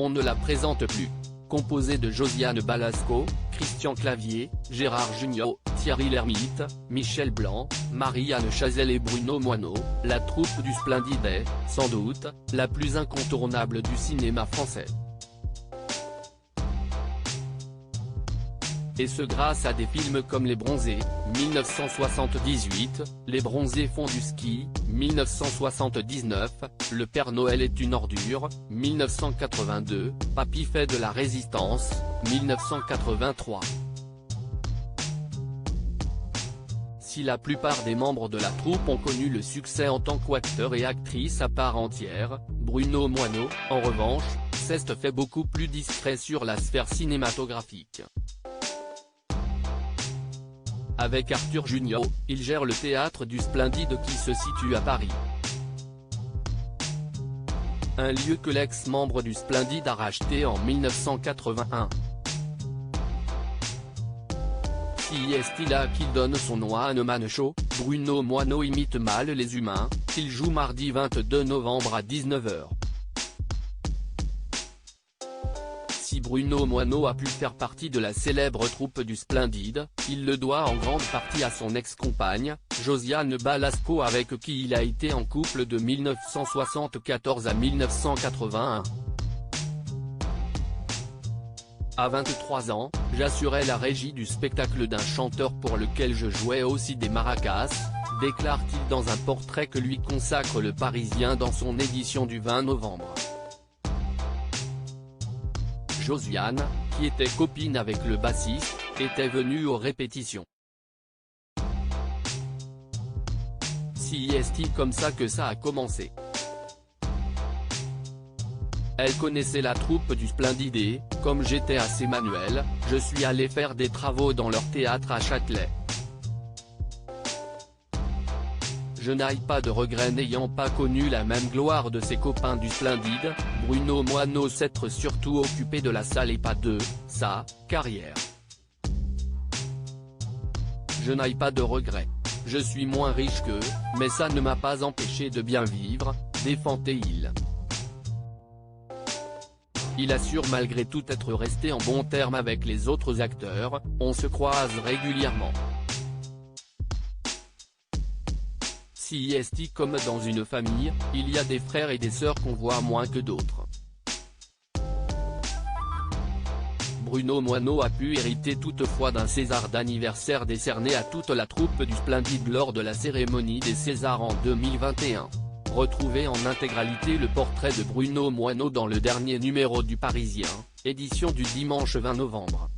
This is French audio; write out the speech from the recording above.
On ne la présente plus. Composée de Josiane Balasco, Christian Clavier, Gérard Jugnot, Thierry Lhermitte, Michel Blanc, Marie-Anne Chazelle et Bruno Moineau, la troupe du Splendide est, sans doute, la plus incontournable du cinéma français. Et ce grâce à des films comme Les Bronzés, 1978, Les Bronzés font du ski, 1979, Le Père Noël est une ordure, 1982, Papy fait de la résistance, 1983. Si la plupart des membres de la troupe ont connu le succès en tant qu'acteurs et actrices à part entière, Bruno Moineau, en revanche, s'est fait beaucoup plus discret sur la sphère cinématographique. Avec Arthur Jugnot, il gère le théâtre du Splendide qui se situe à Paris. Un lieu que l'ex-membre du Splendide a racheté en 1981. Si est-il là qu'il donne son nom à un man show, Bruno Moineau imite mal les humains, qu'il joue mardi 22 novembre à 19h. Si Bruno Moineau a pu faire partie de la célèbre troupe du Splendide, il le doit en grande partie à son ex-compagne, Josiane Balasco avec qui il a été en couple de 1974 à 1981. À 23 ans, j'assurais la régie du spectacle d'un chanteur pour lequel je jouais aussi des maracas, déclare-t-il dans un portrait que lui consacre Le Parisien dans son édition du 20 novembre. Josiane, qui était copine avec le bassiste, était venue aux répétitions. Si est-il comme ça que ça a commencé. Elle connaissait la troupe du Splendide et, comme j'étais assez manuel, je suis allé faire des travaux dans leur théâtre à Châtelet. Je n'aille pas de regret n'ayant pas connu la même gloire de ses copains du Splendide, Bruno Moineau s'être surtout occupé de la salle et pas de sa carrière. Je n'aille pas de regret. Je suis moins riche qu'eux, mais ça ne m'a pas empêché de bien vivre, défendait-il. Il assure malgré tout être resté en bons termes avec les autres acteurs, on se croise régulièrement. Si est comme dans une famille, il y a des frères et des sœurs qu'on voit moins que d'autres. Bruno Moineau a pu hériter toutefois d'un César d'anniversaire décerné à toute la troupe du Splendide lors de la cérémonie des Césars en 2021. Retrouvez en intégralité le portrait de Bruno Moineau dans le dernier numéro du Parisien, édition du dimanche 20 novembre.